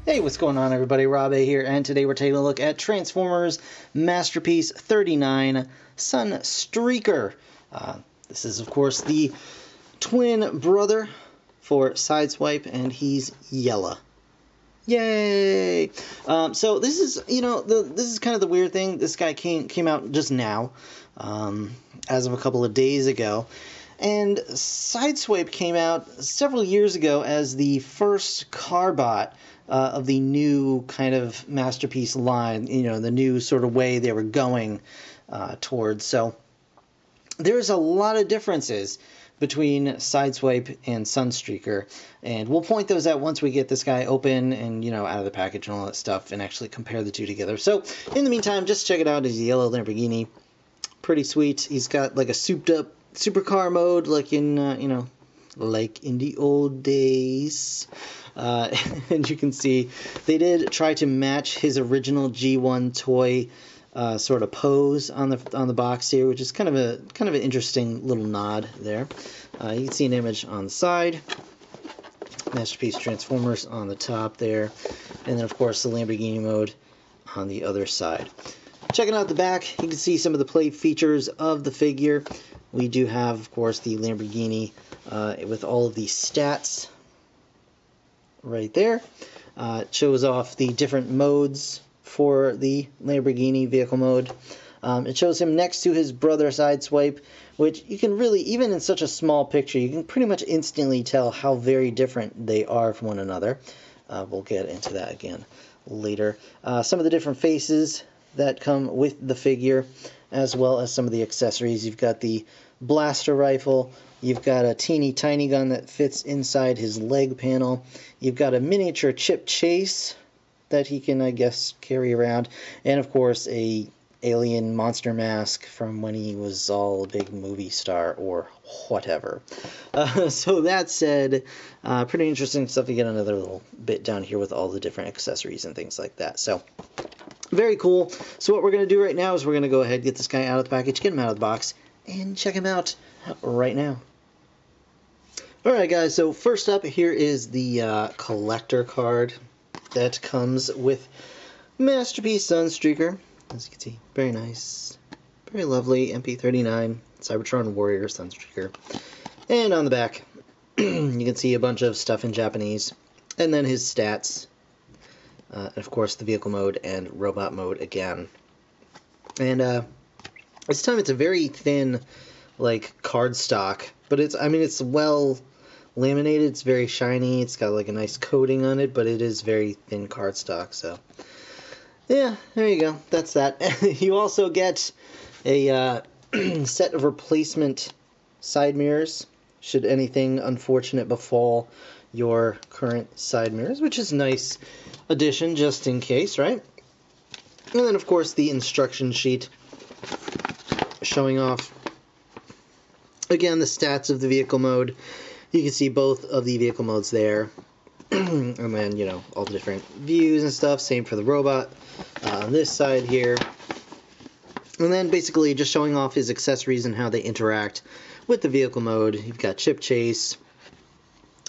Hey, what's going on, everybody? Rob A here, and today we're taking a look at Transformers Masterpiece 39 Sunstreaker. This is, of course, the twin brother for Sideswipe, and he's yellow. Yay! So this is, this is kind of the weird thing. This guy came out just now, as of a couple of days ago. And Sideswipe came out several years ago as the first carbot of the new kind of Masterpiece line, the new sort of way they were going towards. So there's a lot of differences between Sideswipe and Sunstreaker, and we'll point those out once we get this guy open and, out of the package and all that stuff, and actually compare the two together. So in the meantime, just check it out. His yellow Lamborghini. Pretty sweet. He's got like a souped up supercar mode, like in, like in the old days. And you can see they did try to match his original G1 toy sort of pose on the box here, which is kind of an interesting little nod there. You can see an image on the side, Masterpiece Transformers on the top there, and then of course the Lamborghini mode on the other side. Checking out the back, you can see some of the play features of the figure. We do have, of course, the Lamborghini with all of the stats right there. It shows off the different modes for the Lamborghini vehicle mode. It shows him next to his brother Sideswipe, which you can really, even in such a small picture, you can pretty much instantly tell how very different they are from one another. We'll get into that again later. Some of the different faces that come with the figure, as well as some of the accessories. You've got the blaster rifle, you've got a teeny tiny gun that fits inside his leg panel, you've got a miniature chip chase that he can, I guess, carry around, and of course a alien monster mask from when he was all a big movie star or whatever. So that said, pretty interesting stuff. You get another little bit down here with all the different accessories and things like that. So very cool. So what we're going to do right now is we're going to go ahead and get this guy out of the package, get him out of the box, and check him out right now. Alright guys, so first up here is the collector card that comes with Masterpiece Sunstreaker. As you can see, very nice, very lovely MP39 Cybertron Warrior Sunstreaker. And on the back, you can see a bunch of stuff in Japanese, and then his stats. And of course the vehicle mode and robot mode again. And this time it's a very thin, like, cardstock, but it's well laminated. It's very shiny. It's got like a nice coating on it, but it is very thin cardstock. So yeah, there you go. That's that. You also get a set of replacement side mirrors should anything unfortunate befall your current side mirrors, which is a nice addition just in case, right? And then of course the instruction sheet showing off again the stats of the vehicle mode. You can see both of the vehicle modes there, and then all the different views and stuff. Same for the robot on this side here, and then basically just showing off his accessories and how they interact with the vehicle mode. You've got chip chase,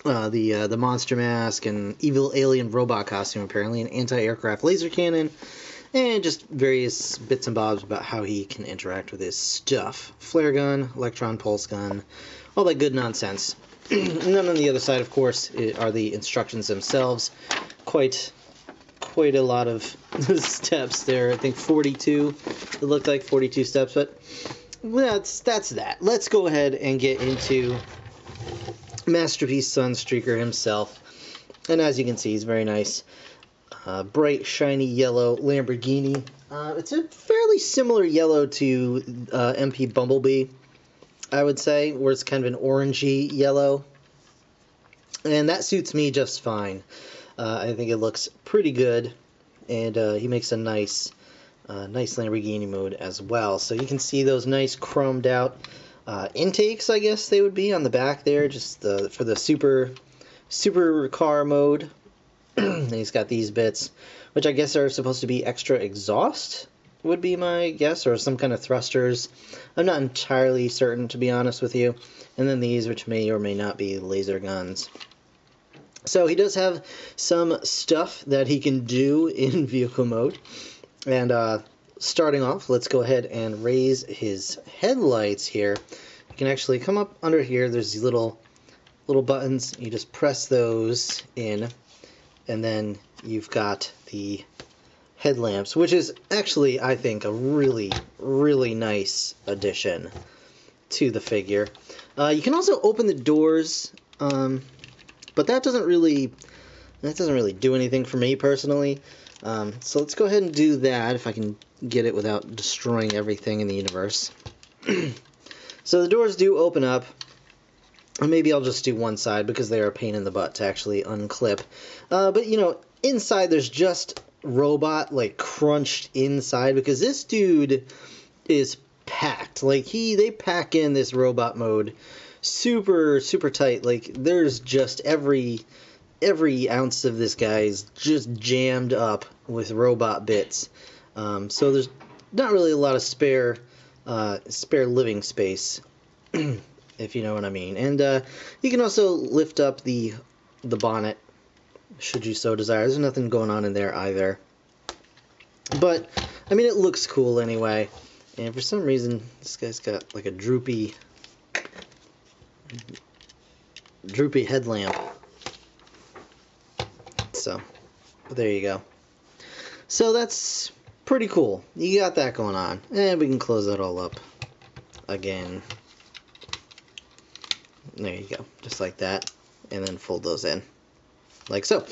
the monster mask, and evil alien robot costume, apparently, an anti-aircraft laser cannon, and just various bits and bobs about how he can interact with his stuff. Flare gun, electron pulse gun, all that good nonsense. And then on the other side, of course, are the instructions themselves. Quite a lot of steps there. I think 42. It looked like 42 steps, but that's that. Let's go ahead and get into Masterpiece Sunstreaker himself. And as you can see, he's very nice. Bright, shiny yellow Lamborghini. It's a fairly similar yellow to MP Bumblebee, I would say, where it's kind of an orangey yellow. And that suits me just fine. I think it looks pretty good. And he makes a nice Lamborghini mode as well. So you can see those nice chromed out intakes, I guess they would be, on the back there, just for the super car mode. And he's got these bits, which I guess are supposed to be extra exhaust, would be my guess, or some kind of thrusters. I'm not entirely certain, to be honest with you. And then these, which may or may not be laser guns. So he does have some stuff that he can do in vehicle mode. And starting off, let's go ahead and raise his headlights here. You can actually come up under here. There's these little buttons. You just press those in, and then you've got the headlamps, which is actually, I think, a really, really nice addition to the figure. You can also open the doors, but that doesn't really do anything for me personally. So let's go ahead and do that if I can get it without destroying everything in the universe. So the doors do open up. Or maybe I'll just do one side because they are a pain in the butt to actually unclip. But, you know, inside there's just robot, like, crunched inside because this dude is packed. Like, they pack in this robot mode super, super tight. Like, there's just every ounce of this guy is just jammed up with robot bits. So there's not really a lot of spare living space. If you know what I mean. And you can also lift up the bonnet, should you so desire. There's nothing going on in there either. But, I mean, it looks cool anyway. And for some reason, this guy's got like a droopy headlamp. So, there you go. So that's pretty cool. You got that going on. And we can close that all up again. There you go, just like that, and then fold those in, like so.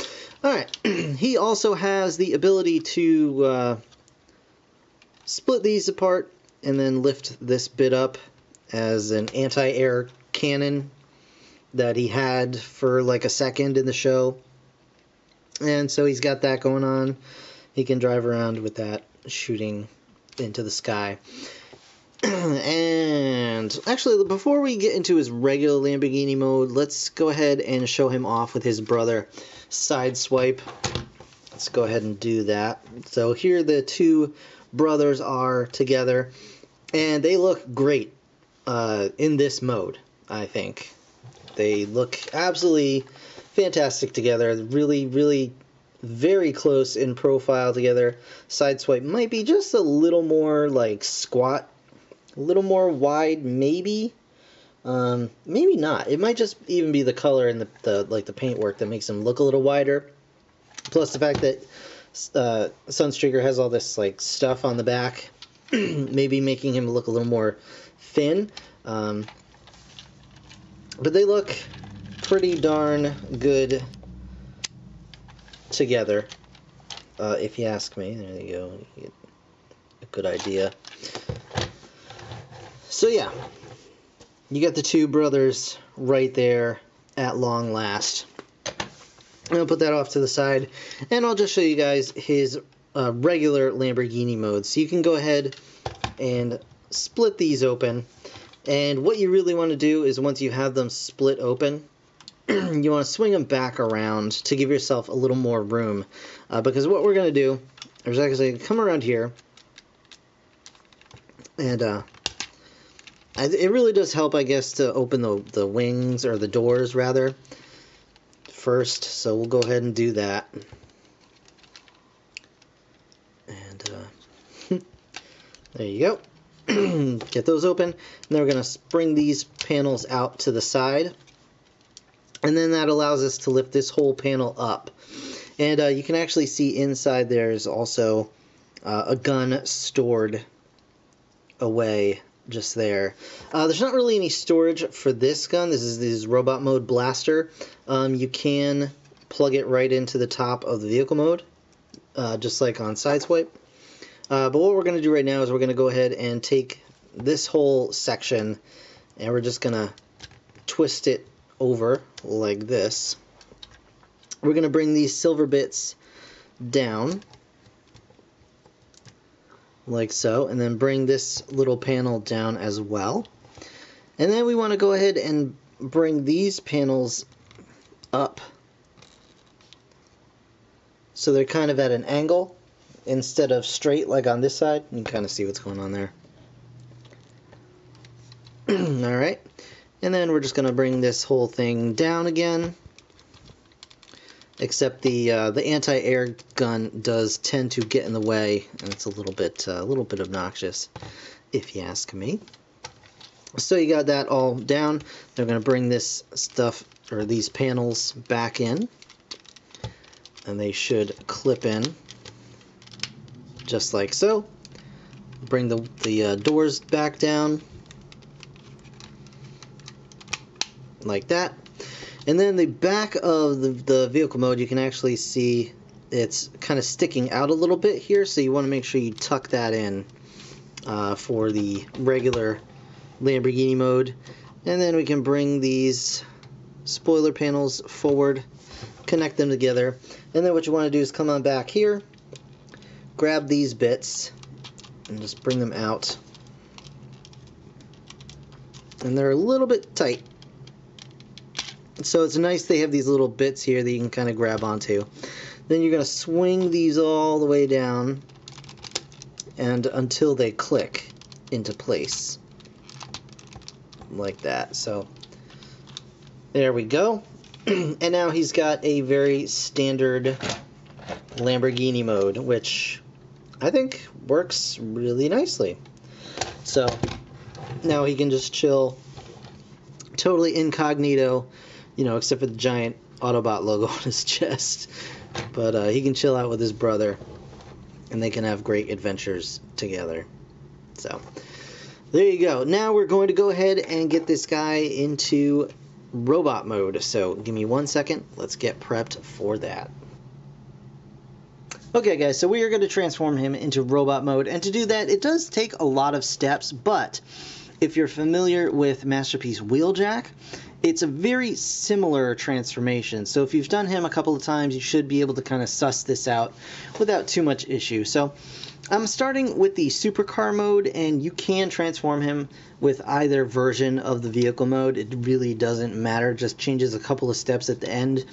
Alright, he also has the ability to split these apart and then lift this bit up as an anti-air cannon that he had for like a second in the show. And so he's got that going on. He can drive around with that, shooting into the sky. And actually, before we get into his regular Lamborghini mode, let's go ahead and show him off with his brother Sideswipe. Let's go ahead and do that. So here the two brothers are together, and they look great in this mode, I think. They look absolutely fantastic together. Really, really very close in profile together. Sideswipe might be just a little more like squat. A little more wide, maybe. Maybe not. It might just even be the color and the paintwork that makes him look a little wider. Plus the fact that Sunstreaker has all this like stuff on the back, maybe making him look a little more thin. But they look pretty darn good together, if you ask me. There you go. You get a good idea. So yeah, you got the two brothers right there at long last. I'll put that off to the side, and I'll just show you guys his regular Lamborghini mode. So you can go ahead and split these open, and what you really want to do is once you have them split open, you want to swing them back around to give yourself a little more room, because what we're going to do is actually come around here, and it really does help, I guess, to open the wings, or the doors, rather, first. So we'll go ahead and do that. And there you go. Get those open. And then we're going to bring these panels out to the side. And then that allows us to lift this whole panel up. And you can actually see inside there's also a gun stored away just there. There's not really any storage for this gun. This is robot mode blaster. You can plug it right into the top of the vehicle mode, just like on Sideswipe. But what we're going to do right now is we're going to go ahead and take this whole section, and we're just going to twist it over like this. We're going to bring these silver bits down like so, and then bring this little panel down as well. And then we want to go ahead and bring these panels up so they're kind of at an angle instead of straight like on this side. You can kind of see what's going on there. Alright, and then we're just going to bring this whole thing down again except the anti-air gun does tend to get in the way, and it's a little bit obnoxious, if you ask me. So you got that all down. They're going to bring this stuff, or these panels, back in, and they should clip in just like so. Bring the doors back down like that. And then the back of the vehicle mode, you can actually see it's kind of sticking out a little bit here, so you want to make sure you tuck that in for the regular Lamborghini mode. And then we can bring these spoiler panels forward, connect them together, and then what you want to do is come on back here, grab these bits, and just bring them out. And they're a little bit tight, so it's nice they have these little bits here that you can kind of grab onto. Then you're going to swing these all the way down and until they click into place like that. So there we go. And now he's got a very standard Lamborghini mode, which I think works really nicely. So now he can just chill totally incognito, you know, except for the giant Autobot logo on his chest. But he can chill out with his brother, and they can have great adventures together. So there you go. Now we're going to go ahead and get this guy into robot mode. So give me 1 second. Let's get prepped for that. Okay guys, so we are going to transform him into robot mode, and to do that it does take a lot of steps, but if you're familiar with Masterpiece Wheeljack, it's a very similar transformation. So if you've done him a couple of times, you should be able to kind of suss this out without too much issue. So I'm starting with the supercar mode, and you can transform him with either version of the vehicle mode. It really doesn't matter, just changes a couple of steps at the end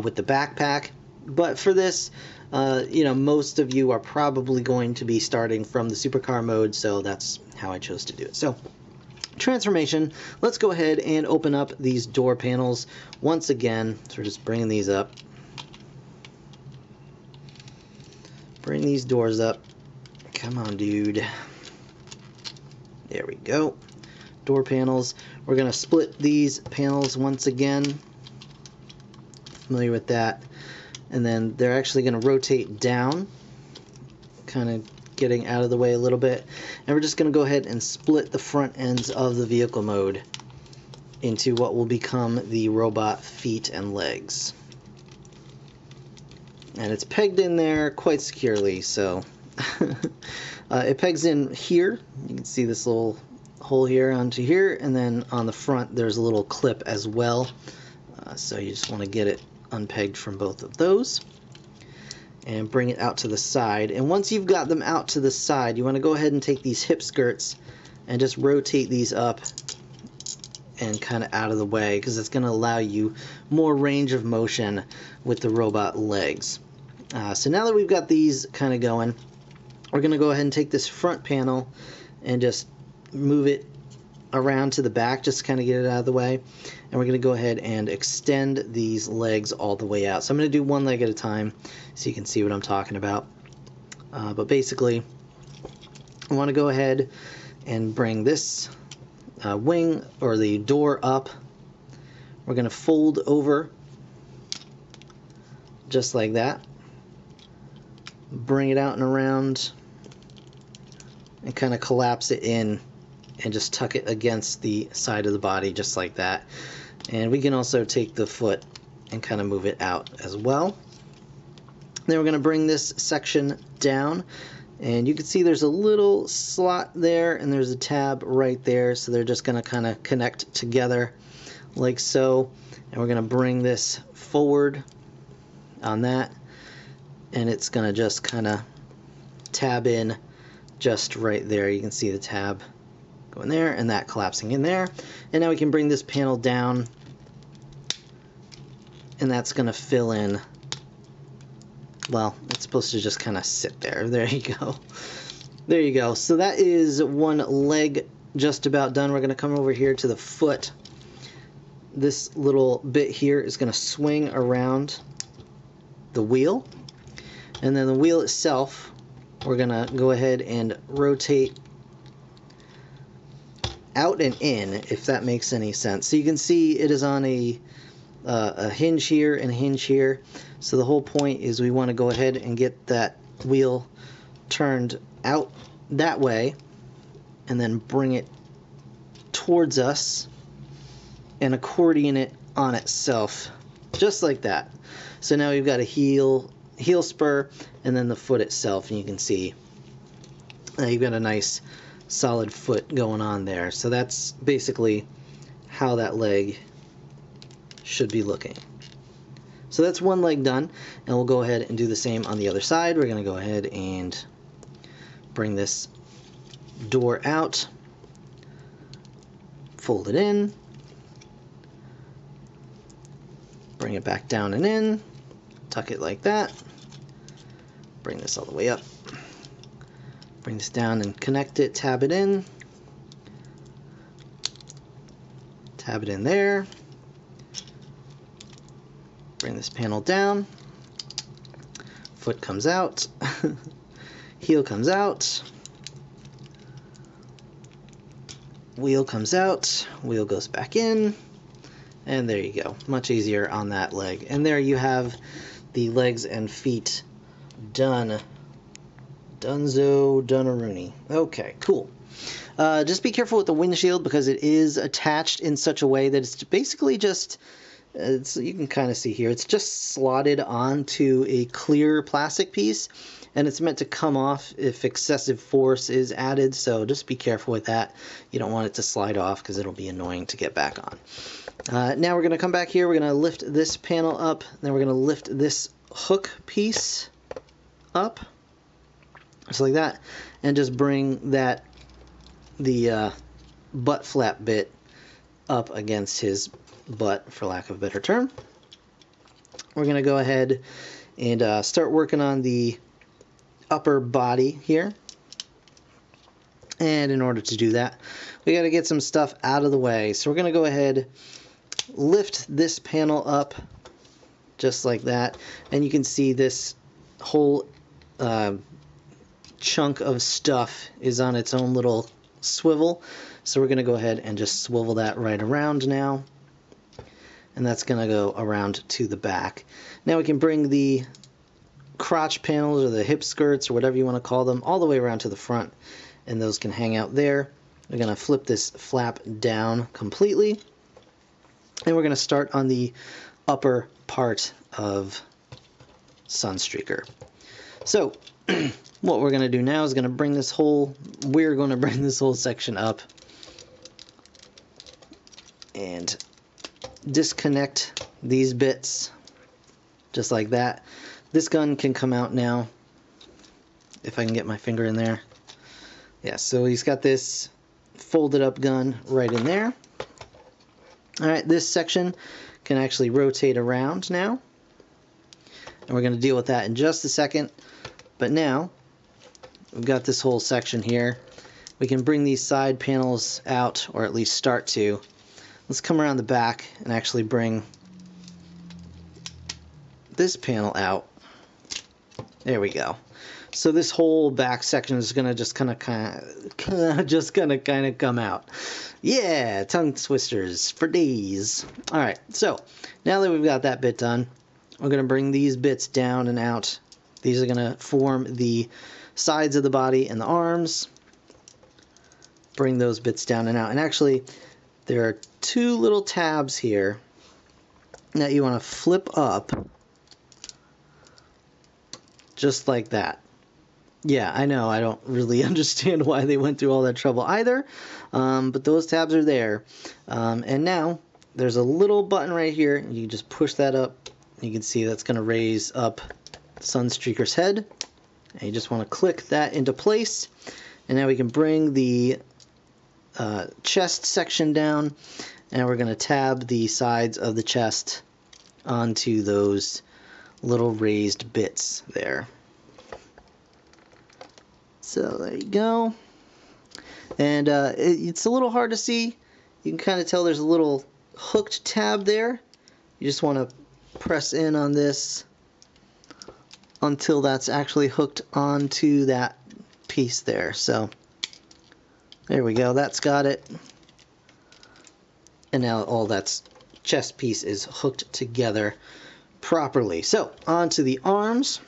with the backpack. But for this, you know, most of you are probably going to be starting from the supercar mode, so that's how I chose to do it. So transformation, let's go ahead and open up these door panels once again. So we're just bringing these up. Bring these doors up. Come on, dude. There we go. Door panels. We're going to split these panels once again. Familiar with that. And then they're actually going to rotate down, kind of getting out of the way a little bit. And we're just going to go ahead and split the front ends of the vehicle mode into what will become the robot feet and legs. And it's pegged in there quite securely, so it pegs in here. You can see this little hole here onto here, and then on the front there's a little clip as well. So you just want to get it unpegged from both of those and bring it out to the side. And once you've got them out to the side, you want to go ahead and take these hip skirts and just rotate these up and kind of out of the way, because it's going to allow you more range of motion with the robot legs. So now that we've got these kind of going, we're going to go ahead and take this front panel and just move it around to the back, just to kind of get it out of the way. And we're going to go ahead and extend these legs all the way out. So I'm going to do one leg at a time so you can see what I'm talking about. But basically, I want to go ahead and bring this wing or the door up. We're going to fold over just like that. Bring it out and around and kind of collapse it in and just tuck it against the side of the body just like that. And we can also take the foot and kind of move it out as well. Then we're going to bring this section down, and you can see there's a little slot there and there's a tab right there, so they're just going to kind of connect together like so. And we're going to bring this forward on that, and it's going to just kind of tab in just right there. You can see the tab going there and that collapsing in there. And now we can bring this panel down, and that's going to fill in. Well, it's supposed to just kind of sit there. There you go. There you go. So that is one leg just about done. We're going to come over here to the foot. This little bit here is going to swing around the wheel. And then the wheel itself, we're going to go ahead and rotate out and in, if that makes any sense. So you can see it is on a hinge here and a hinge here. So the whole point is we want to go ahead and get that wheel turned out that way and then bring it towards us and accordion it on itself, just like that. So now we've got a heel spur and then the foot itself, and you can see you've got a nice solid foot going on there. So that's basically how that leg should be looking. So that's one leg done, and we'll go ahead and do the same on the other side. We're going to go ahead and bring this door out, fold it in, bring it back down and in, tuck it like that, bring this all the way up, bring this down and connect it, tab it in there, bring this panel down, foot comes out, heel comes out, wheel comes out, wheel goes back in, and there you go. Much easier on that leg. And there you have the legs and feet done. Dunzo Dunaroonie. Okay, cool. Just be careful with the windshield because it is attached in such a way that it's basically just, you can kind of see here, it's just slotted onto a clear plastic piece, and it's meant to come off if excessive force is added, so just be careful with that. You don't want it to slide off because it'll be annoying to get back on. Now we're going to come back here, we're going to lift this panel up, then we're going to lift this hook piece up, just like that, and just bring the butt flap bit up against his butt, for lack of a better term. We're going to go ahead and start working on the upper body here. And in order to do that, we got to get some stuff out of the way. So we're going to go ahead, lift this panel up just like that, and you can see this whole chunk of stuff is on its own little swivel. So we're going to go ahead and just swivel that right around now, and that's going to go around to the back. Now we can bring the crotch panels or the hip skirts or whatever you want to call them all the way around to the front, and those can hang out there. We're going to flip this flap down completely, and we're going to start on the upper part of Sunstreaker. So what we're going to do now is we're going to bring this whole section up and disconnect these bits just like that. This gun can come out now if I can get my finger in there. Yeah, so he's got this folded up gun right in there. Alright, this section can actually rotate around now, and we're going to deal with that in just a second. But now we've got this whole section here. We can bring these side panels out, or at least start to. Let's come around the back and actually bring this panel out. There we go. So this whole back section is going to just kind of come out. Yeah, tongue twisters for days. All right, so now that we've got that bit done, we're going to bring these bits down and out. These are going to form the sides of the body and the arms. Bring those bits down and out. And actually, there are two little tabs here that you want to flip up just like that. Yeah, I know, I don't really understand why they went through all that trouble either, but those tabs are there. And now there's a little button right here, and you just push that up. You can see that's going to raise up Sunstreaker's head, and you just want to click that into place. And now we can bring the chest section down, and we're going to tab the sides of the chest onto those little raised bits there. So there you go. And it's a little hard to see. You can kind of tell there's a little hooked tab there. You just want to press in on this until that's actually hooked onto that piece there. So there we go, that's got it. And now all that chest piece is hooked together properly. So onto the arms.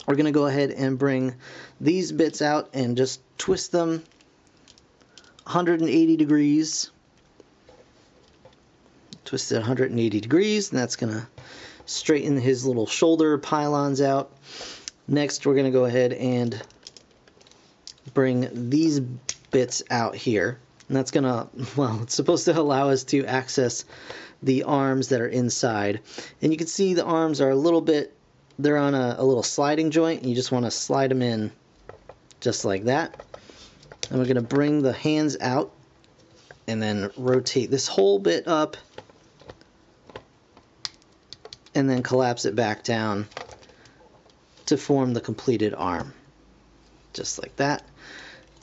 We're going to go ahead and bring these bits out and just twist them 180 degrees. Twist it 180 degrees, and that's going to straighten his little shoulder pylons out. Next, we're going to go ahead and bring these bits out here. And that's going to, well, it's supposed to allow us to access the arms that are inside. And you can see the arms are a little bit, they're on a little sliding joint. And you just want to slide them in just like that. And we're going to bring the hands out and then rotate this whole bit up and then collapse it back down to form the completed arm. Just like that.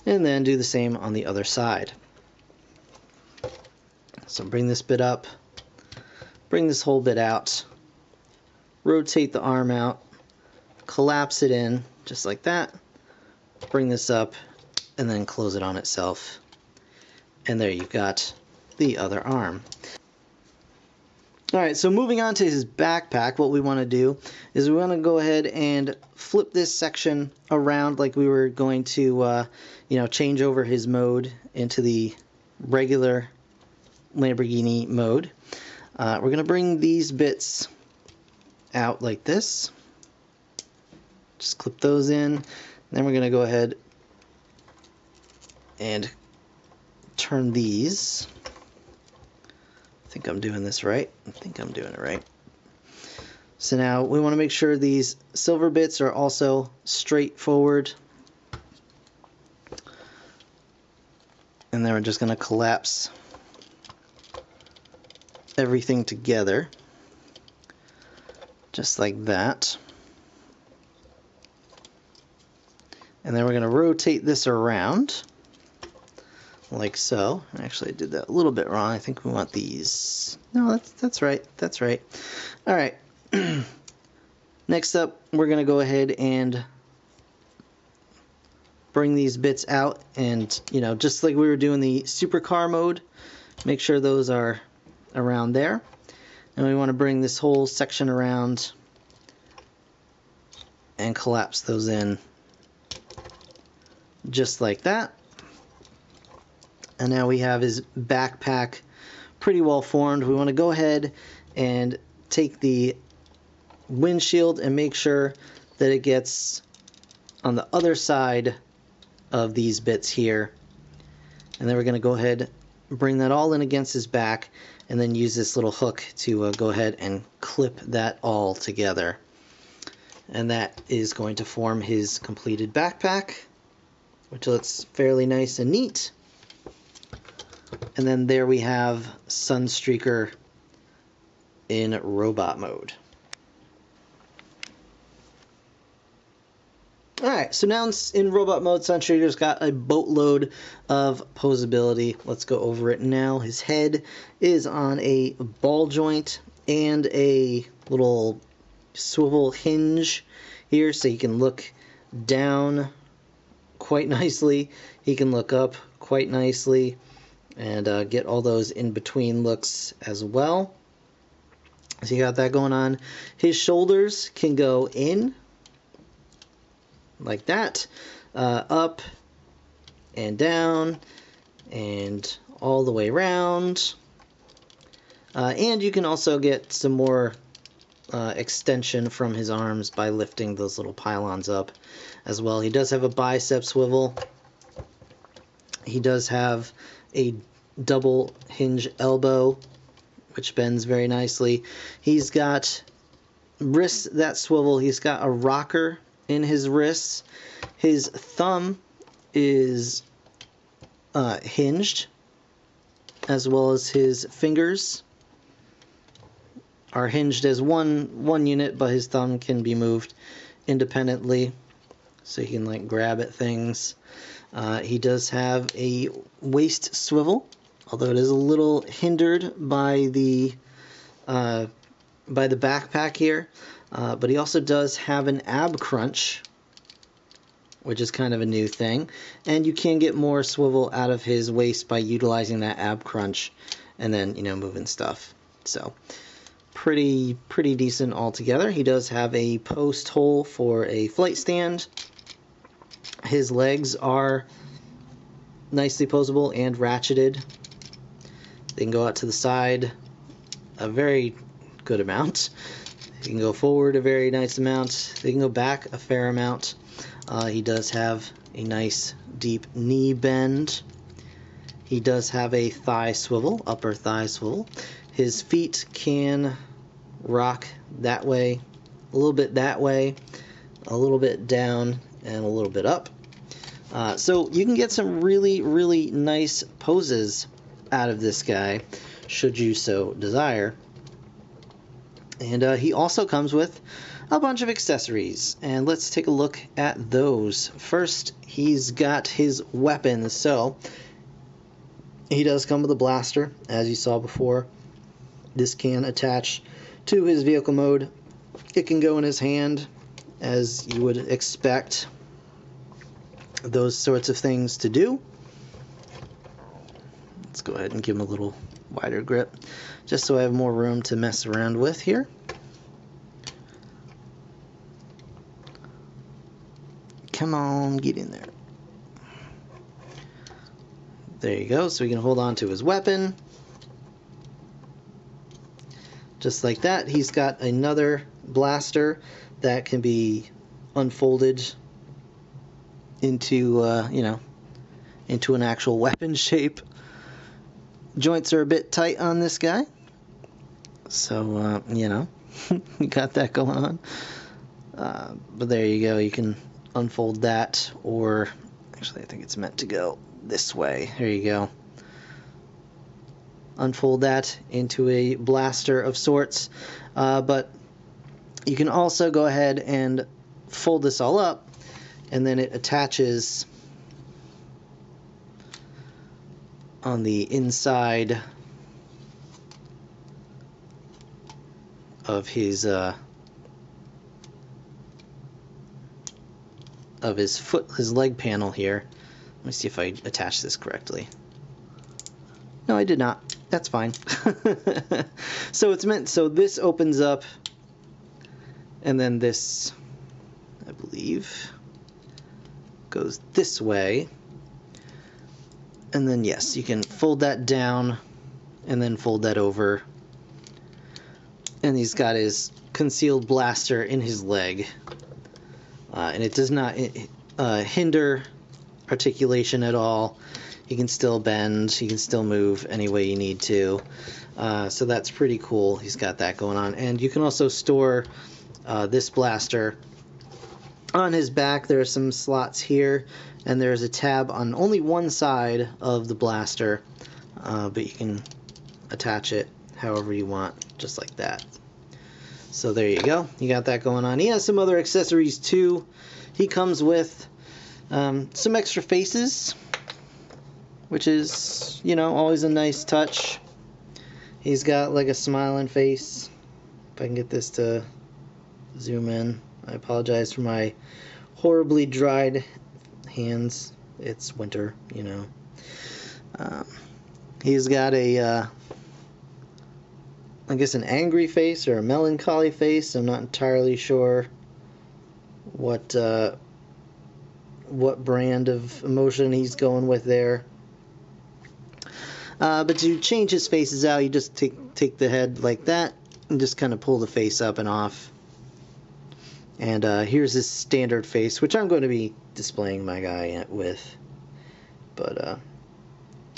And then do the same on the other side. So bring this bit up, bring this whole bit out, rotate the arm out, collapse it in just like that, bring this up, and then close it on itself. And there you've got the other arm. Alright, so moving on to his backpack, what we want to do is we want to go ahead and flip this section around like we were going to change over his mode into the regular Lamborghini mode. We're going to bring these bits out like this. Just clip those in. Then we're going to go ahead and turn these. I think I'm doing this right. I think I'm doing it right. So now we want to make sure these silver bits are also straight forward. And then we're just going to collapse everything together just like that. And then we're going to rotate this around like so. Actually, I did that a little bit wrong. I think we want these. No, that's right. That's right. All right. Next up, we're going to go ahead and bring these bits out, and just like we were doing the supercar mode, make sure those are around there. And we want to bring this whole section around and collapse those in just like that. And now we have his backpack pretty well formed. We want to go ahead and take the windshield and make sure that it gets on the other side of these bits here. And then we're going to go ahead and bring that all in against his back, and then use this little hook to go ahead and clip that all together. And that is going to form his completed backpack, which looks fairly nice and neat. And then there we have Sunstreaker in robot mode. Alright, so now in robot mode, Sunstreaker's got a boatload of posability. Let's go over it now. His head is on a ball joint and a little swivel hinge here, so you can look down quite nicely. He can look up quite nicely and get all those in-between looks as well. So you got that going on. His shoulders can go in like that, up and down and all the way around. And you can also get some more extension from his arms by lifting those little pylons up as well. He does have a bicep swivel. He does have a double hinge elbow, which bends very nicely. He's got wrists that swivel. He's got a rocker in his wrists. His thumb is hinged, as well as his fingers are hinged as one unit, but his thumb can be moved independently, so he can like grab at things. He does have a waist swivel, although it is a little hindered by the backpack here. But he also does have an ab crunch, which is kind of a new thing. And you can get more swivel out of his waist by utilizing that ab crunch and then, you know, moving stuff. So pretty decent altogether. He does have a post hole for a flight stand. His legs are nicely posable and ratcheted. They can go out to the side a very good amount. They can go forward a very nice amount. They can go back a fair amount. He does have a nice deep knee bend. He does have a thigh swivel, upper thigh swivel. His feet can rock that way, a little bit that way, a little bit down, and a little bit up. So you can get some really nice poses out of this guy, should you so desire. And he also comes with a bunch of accessories, and let's take a look at those. First, he's got his weapons. So he does come with a blaster, as you saw before. This can attach to his vehicle mode. It can go in his hand, as you would expect those sorts of things to do. Let's go ahead and give him a little wider grip, just so I have more room to mess around with here. Come on, get in there. There you go, so he can hold on to his weapon. Just like that. He's got another blaster that can be unfolded into, you know, into an actual weapon shape. Joints are a bit tight on this guy, so, you know, you got that going on. But there you go. You can unfold that, or actually I think it's meant to go this way. There you go. Unfold that into a blaster of sorts, but you can also go ahead and fold this all up, and then it attaches on the inside of his leg panel here. Let me see if I attach this correctly. No, I did not. That's fine. So it's meant, so this opens up, and then this, I believe, goes this way. And then, yes, you can fold that down and then fold that over. And he's got his concealed blaster in his leg. And it does not hinder articulation at all. He can still bend, he can still move any way you need to. So that's pretty cool. He's got that going on. And you can also store this blaster on his back. There are some slots here, and there's a tab on only one side of the blaster, but you can attach it however you want, just like that. So there you go. You got that going on. He has some other accessories too. He comes with some extra faces, which is, you know, always a nice touch. He's got like a smiling face. If I can get this to zoom in. I apologize for my horribly dried hands. It's winter, you know. He's got a, I guess, an angry face or a melancholy face. I'm not entirely sure what brand of emotion he's going with there. But to change his faces out, you just take the head like that and just kind of pull the face up and off. And here's his standard face, which I'm going to be displaying my guy with. But,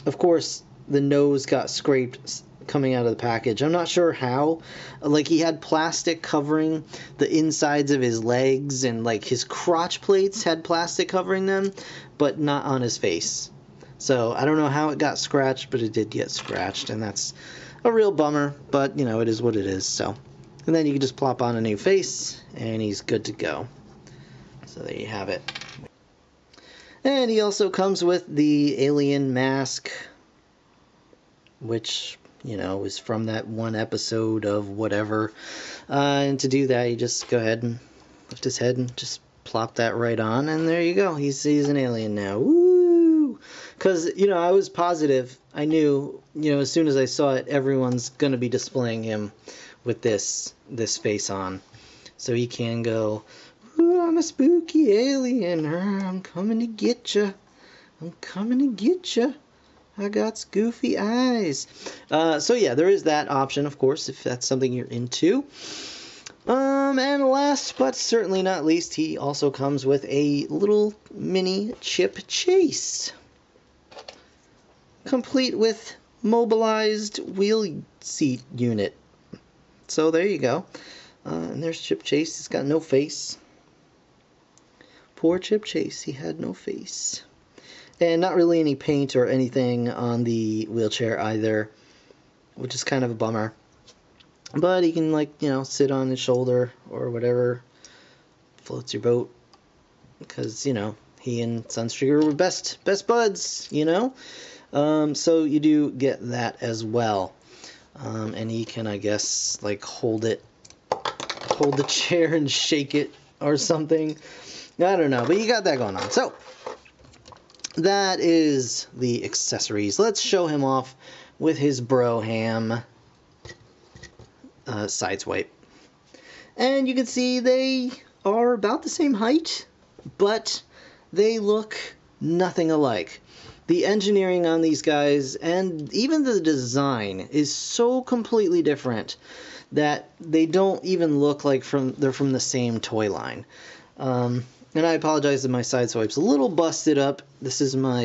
of course, the nose got scraped coming out of the package. I'm not sure how. Like, he had plastic covering the insides of his legs, and, like, his crotch plates had plastic covering them, but not on his face. So, I don't know how it got scratched, but it did get scratched, and that's a real bummer, but, you know, it is what it is, so. And then you can just plop on a new face, and he's good to go. So there you have it. And he also comes with the alien mask, which you know, was from that one episode of whatever. And to do that, you just go ahead and lift his head and just plop that right on, and there you go. He's an alien now. Woo! Because, you know, I was positive. I knew, you know, as soon as I saw it, everyone's going to be displaying him with this face on. So he can go, "Ooh, I'm a spooky alien. I'm coming to get you. I'm coming to get you. I got goofy eyes." So yeah, there is that option, of course, if that's something you're into. And last but certainly not least, he also comes with a little mini chip chase, complete with mobilized wheel seat unit. So there you go. And there's Chip Chase. He's got no face. Poor Chip Chase. He had no face. And not really any paint or anything on the wheelchair either, which is kind of a bummer. But he can, like, you know, sit on his shoulder or whatever. Floats your boat. Because, you know, he and Sunstreaker were best buds, you know. So you do get that as well. And he can, I guess, like, hold the chair and shake it or something. I don't know, but you got that going on. So that is the accessories. Let's show him off with his Broham sideswipe. And you can see they are about the same height, but they look nothing alike. The engineering on these guys and even the design is so completely different that they don't even look like they're from the same toy line. And I apologize that my sideswipe's a little busted up. This is my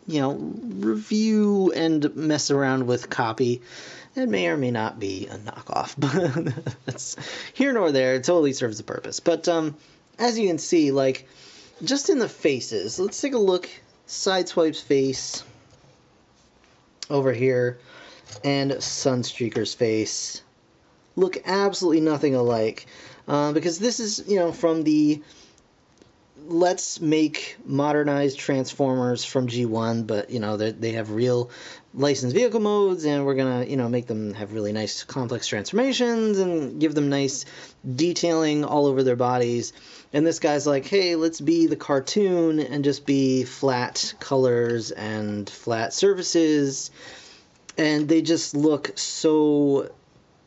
you know, review and mess around with copy. It may or may not be a knockoff, but that's here nor there. It totally serves the purpose. But as you can see, like, just in the faces, let's take a look. Sideswipe's face over here and Sunstreaker's face look absolutely nothing alike, because this is, you know, from the let's make modernized Transformers from G1, but, you know, they have real licensed vehicle modes, and we're gonna, you know, make them have really nice complex transformations and give them nice detailing all over their bodies. And this guy's like, hey, let's be the cartoon and just be flat colors and flat surfaces, and they just look so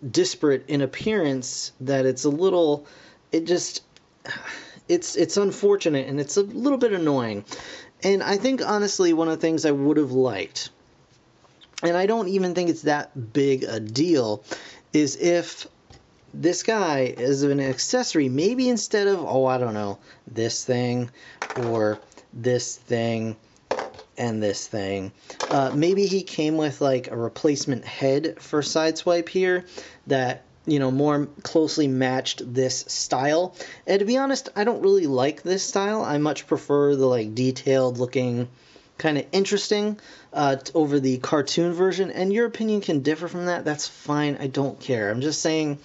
disparate in appearance that it's a little, it's unfortunate, and it's a little bit annoying. And I think, honestly, one of the things I would have liked, and I don't even think it's that big a deal, is if this guy is an accessory, maybe instead of, oh, I don't know, this thing, or this thing, and this thing, maybe he came with, like, a replacement head for Sideswipe here that, you know, more closely matched this style. And to be honest, I don't really like this style. I much prefer the, like, detailed looking, kind of interesting over the cartoon version. And your opinion can differ from that. That's fine. I don't care. I'm just saying,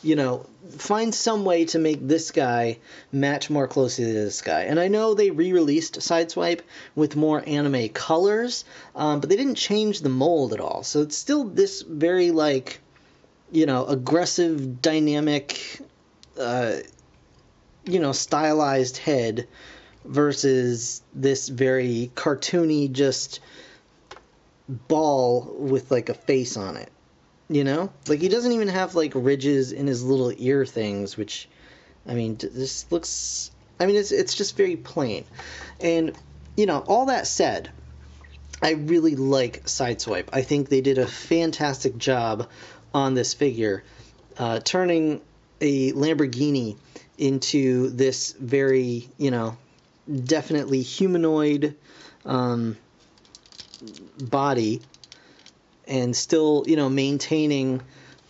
you know, find some way to make this guy match more closely to this guy. And I know they re-released Sideswipe with more anime colors, but they didn't change the mold at all. So it's still this very, like, you know, aggressive, dynamic, you know, stylized head versus this very cartoony, just ball with, like, a face on it. You know? Like, he doesn't even have, like, ridges in his little ear things, which, I mean, this looks, I mean, it's just very plain. And, you know, all that said, I really like Sideswipe. I think they did a fantastic job on this figure, turning a Lamborghini into this very, you know, definitely humanoid body, and still, you know, maintaining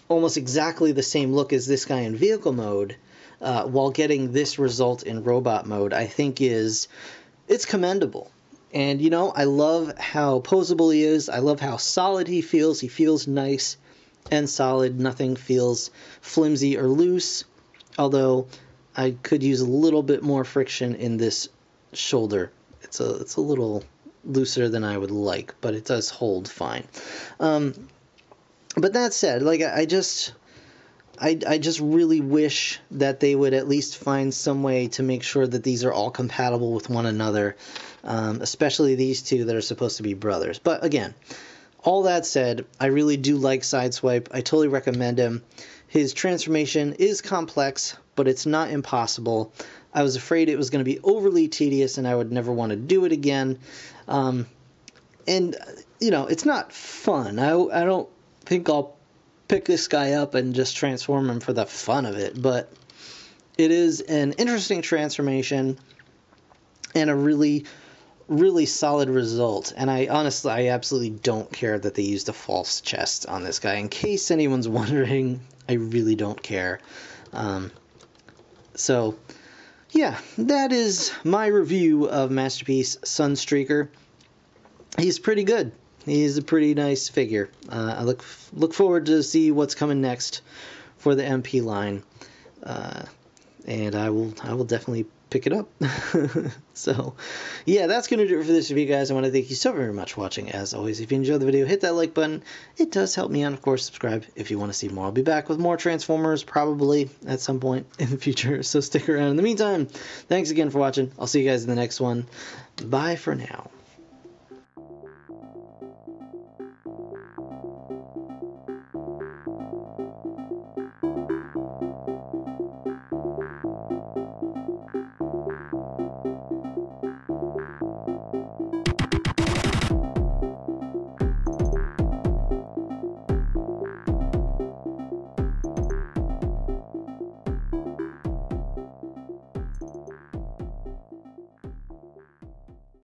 almost exactly the same look as this guy in vehicle mode, while getting this result in robot mode, I think it's commendable. And, you know, I love how poseable he is. I love how solid he feels. He feels nice and solid. Nothing feels flimsy or loose, although I could use a little bit more friction in this shoulder. It's a little looser than I would like, but it does hold fine. But that said, like, I just really wish that they would at least find some way to make sure that these are all compatible with one another, especially these two that are supposed to be brothers. But again, all that said, I really do like Sideswipe. I totally recommend him. His transformation is complex, but it's not impossible. I was afraid it was going to be overly tedious and I would never want to do it again. And, you know, it's not fun. I don't think I'll pick this guy up and just transform him for the fun of it, but it is an interesting transformation and a really, really solid result. And I absolutely don't care that they used a false chest on this guy. In case anyone's wondering, I really don't care. So yeah, that is my review of Masterpiece Sunstreaker. He's pretty good. He's a pretty nice figure. I look forward to see what's coming next for the MP line, and I will definitely pick it up. So yeah, that's gonna do it for this review, guys. I want to thank you so very much for watching. As always, if you enjoyed the video, hit that like button. It does help me out. Of course, subscribe if you want to see more. I'll be back with more Transformers probably at some point in the future, so stick around. In the meantime, thanks again for watching. I'll see you guys in the next one. Bye for now.